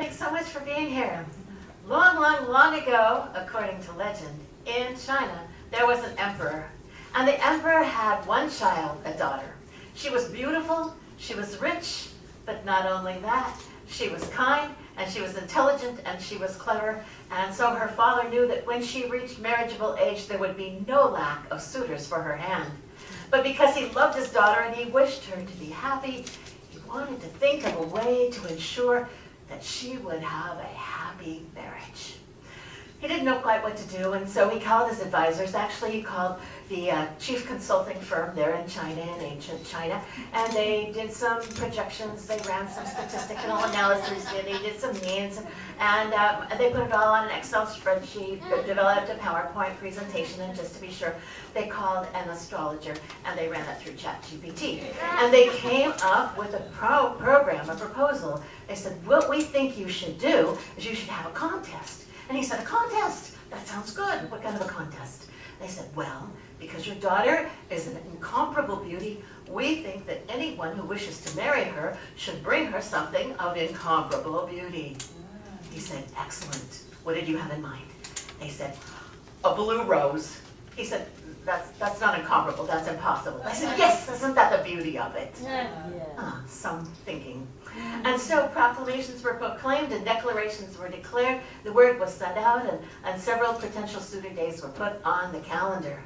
Thanks so much for being here. Long, long, long ago, according to legend, in China, there was an emperor. And the emperor had one child, a daughter. She was beautiful, she was rich, but not only that, she was kind, and she was intelligent, and she was clever. And so her father knew that when she reached marriageable age, there would be no lack of suitors for her hand. But because he loved his daughter and he wished her to be happy, he wanted to think of a way to ensure that she would have a happy marriage. He didn't know quite what to do, and so he called his advisors. Actually, he called the chief consulting firm there in China, in ancient China, and they did some projections, they ran some statistical analysis, they did some means, and they put it all on an Excel spreadsheet, developed a PowerPoint presentation, and just to be sure, they called an astrologer, and they ran it through ChatGPT. And they came up with a program, a proposal. They said, what we think you should do is you should have a contest. And he said, a contest? That sounds good. What kind of a contest? They said, well, because your daughter is an incomparable beauty, we think that anyone who wishes to marry her should bring her something of incomparable beauty. He said, excellent. What did you have in mind? They said, a blue rose. He said, that's not incomparable, that's impossible. I said, yes, isn't that the beauty of it? Some thinking. And so proclamations were proclaimed and declarations were declared. The word was sent out, and several potential suitor days were put on the calendar.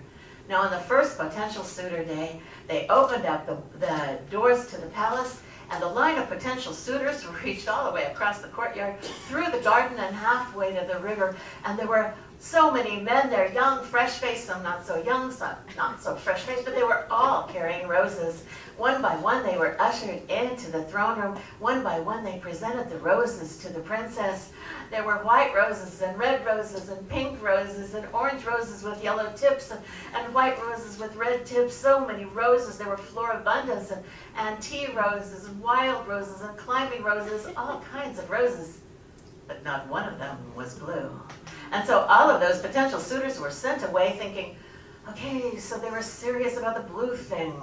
Now on the first potential suitor day, they opened up the doors to the palace, and the line of potential suitors reached all the way across the courtyard, through the garden and halfway to the river. And there were so many men there, young, fresh-faced, some not so young, some not so fresh-faced, but they were all carrying roses. One by one, they were ushered into the throne room. One by one, they presented the roses to the princess. There were white roses and red roses and pink roses and orange roses with yellow tips and white roses with red tips. So many roses. There were floribundas and tea roses and wild roses and climbing roses, all kinds of roses. But not one of them was blue. And so all of those potential suitors were sent away thinking, okay, so they were serious about the blue thing.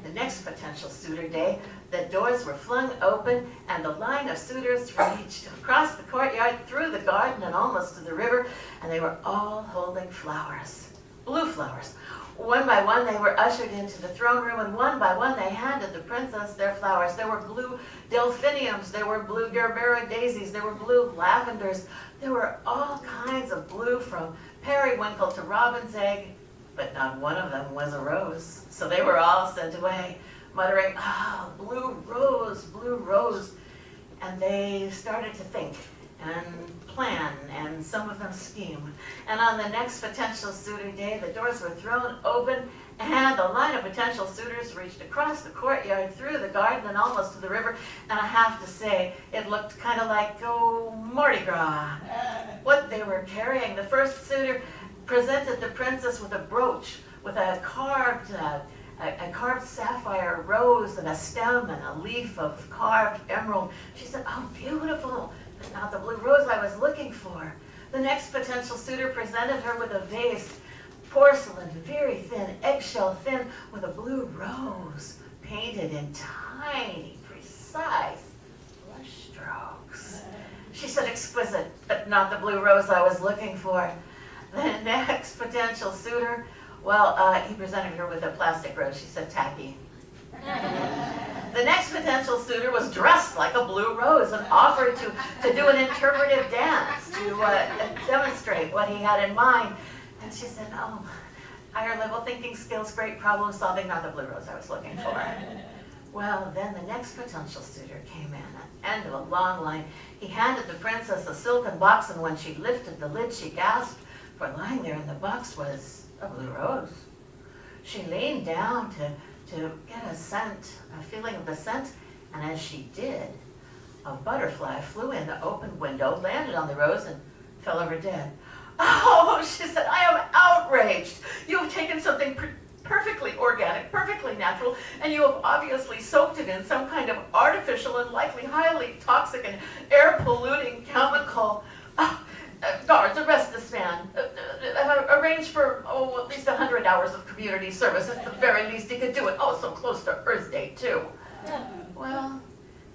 The next potential suitor day, the doors were flung open and the line of suitors reached across the courtyard, through the garden and almost to the river, and they were all holding flowers, blue flowers. One by one, they were ushered into the throne room, and one by one, they handed the princess their flowers. There were blue delphiniums, there were blue gerbera daisies, there were blue lavenders. There were all kinds of blue, from periwinkle to robin's egg, but not one of them was a rose. So they were all sent away, muttering, "Ah, blue rose, blue rose." And they started to think and plan, and some of them scheme. And on the next potential suitor day, the doors were thrown open, and the line of potential suitors reached across the courtyard, through the garden, and almost to the river. And I have to say, it looked kind of like, Mardi Gras. What they were carrying. The first suitor presented the princess with a brooch, with a carved sapphire rose and a stem and a leaf of carved emerald. She said, "Oh, beautiful, but not the blue rose I was looking for." The next potential suitor presented her with a vase, porcelain, very thin, eggshell thin, with a blue rose painted in tiny, precise brush strokes. She said, "Exquisite, but not the blue rose I was looking for." The next potential suitor, he presented her with a plastic rose. She said, "Tacky." The next potential suitor was dressed like a blue rose and offered to do an interpretive dance to demonstrate what he had in mind. And she said, "Oh, higher level thinking skills, great problem solving, not the blue rose I was looking for." Well, then the next potential suitor came in, at the end of a long line. He handed the princess a silken box, and when she lifted the lid, she gasped, for lying there in the box was a blue rose. She leaned down to get a scent, a feeling of the scent, and as she did, a butterfly flew in the open window, landed on the rose, and fell over dead. "Oh," she said, "I am outraged. You have taken something perfectly organic, perfectly natural, and you have obviously soaked it in some kind of artificial and likely highly toxic and air-polluting chemical. Guards, arrest this man. Arrange for, at least 100 hours of community service. At the very least, he could do it. Oh, so close to Earth Day, too." Well,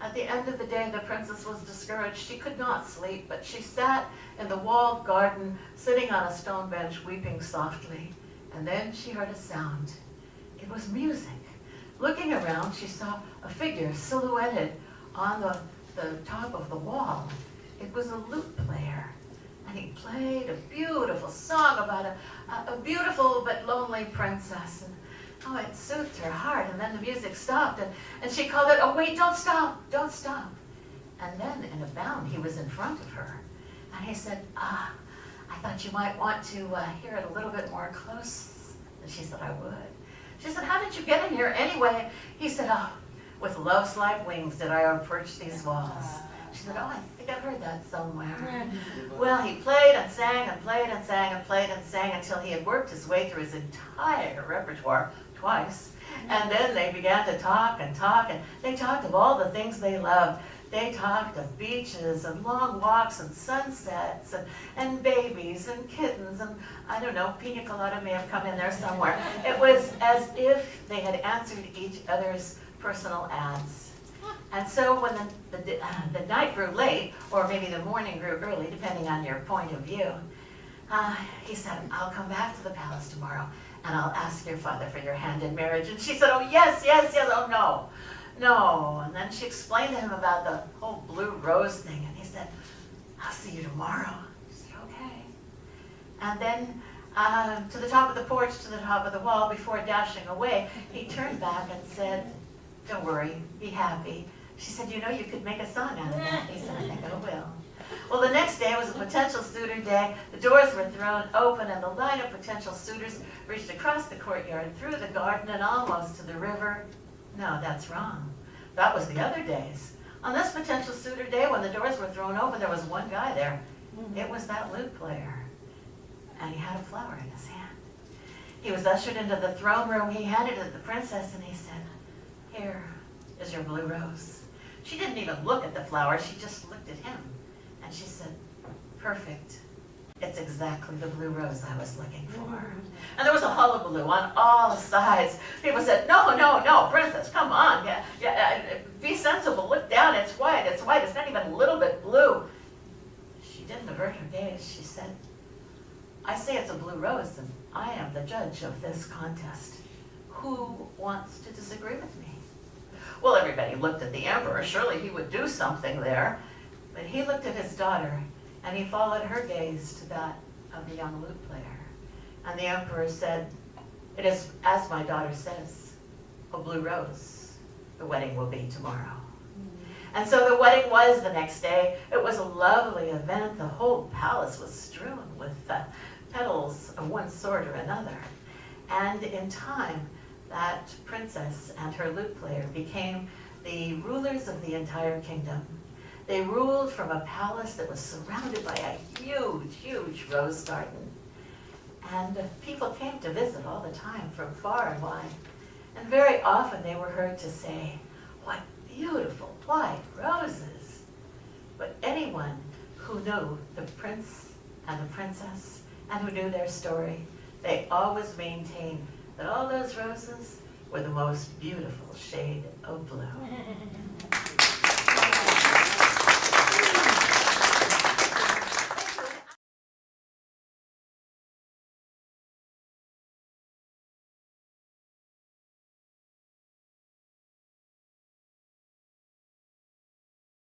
At the end of the day, the princess was discouraged. She could not sleep, but she sat in the walled garden, sitting on a stone bench, weeping softly. And then she heard a sound. It was music. Looking around, she saw a figure silhouetted on the top of the wall. It was a lute player, and he played a beautiful song about a beautiful but lonely princess. And oh, it soothed her heart. And then the music stopped, and she called it, "Oh, wait, don't stop, don't stop." And then in a bound, he was in front of her. And he said, "I thought you might want to hear it a little bit more close." And she said, "I would." She said, "How did you get in here anyway?" He said, "Oh, with love's light wings did I approach these walls." She said, "Oh, I think I've heard that somewhere." Well, he played and sang and played and sang and played and sang until he had worked his way through his entire repertoire twice. And then they began to talk, and they talked of all the things they loved. They talked of beaches and long walks and sunsets and babies and kittens and, I don't know, pina colada may have come in there somewhere. It was as if they had answered each other's personal ads. And so when the night grew late, or maybe the morning grew early, depending on your point of view, he said, "I'll come back to the palace tomorrow and I'll ask your father for your hand in marriage." And she said, "Oh, yes, yes, yes, oh, no. No." And then she explained to him about the whole blue rose thing, and he said, "I'll see you tomorrow." She said, "Okay." And then to the top of the porch, to the top of the wall, before dashing away, he turned back and said, "Don't worry, be happy." She said, "You know, you could make a song out of that." He said, "I think I will." Well, the next day was a potential suitor day. The doors were thrown open, and the line of potential suitors reached across the courtyard, through the garden, and almost to the river. No, that's wrong. That was the other days. On this potential suitor day, when the doors were thrown open, there was one guy there. It was that lute player. And he had a flower in his hand. He was ushered into the throne room. He handed it to the princess, and he said, "Here is your blue rose." She didn't even look at the flower. She just looked at him. And she said, "Perfect. It's exactly the blue rose I was looking for." And there was a hullabaloo on all sides. People said, "No, no, no, princess, come on. Be sensible. Look down. It's white. It's white. It's not even a little bit blue." She didn't avert her gaze. She said, "I say it's a blue rose, and I am the judge of this contest. Who wants to disagree with me?" Well, everybody looked at the emperor. Surely he would do something there. But he looked at his daughter, and he followed her gaze to that of the young lute player. And the emperor said, "It is as my daughter says, a blue rose. The wedding will be tomorrow." And so the wedding was the next day. It was a lovely event. The whole palace was strewn with petals of one sort or another. And in time, that princess and her lute player became the rulers of the entire kingdom. They ruled from a palace that was surrounded by a huge, huge rose garden. And people came to visit all the time from far and wide. And very often they were heard to say, "What beautiful white roses." But anyone who knew the prince and the princess and who knew their story, they always maintained that all those roses were the most beautiful shade of blue.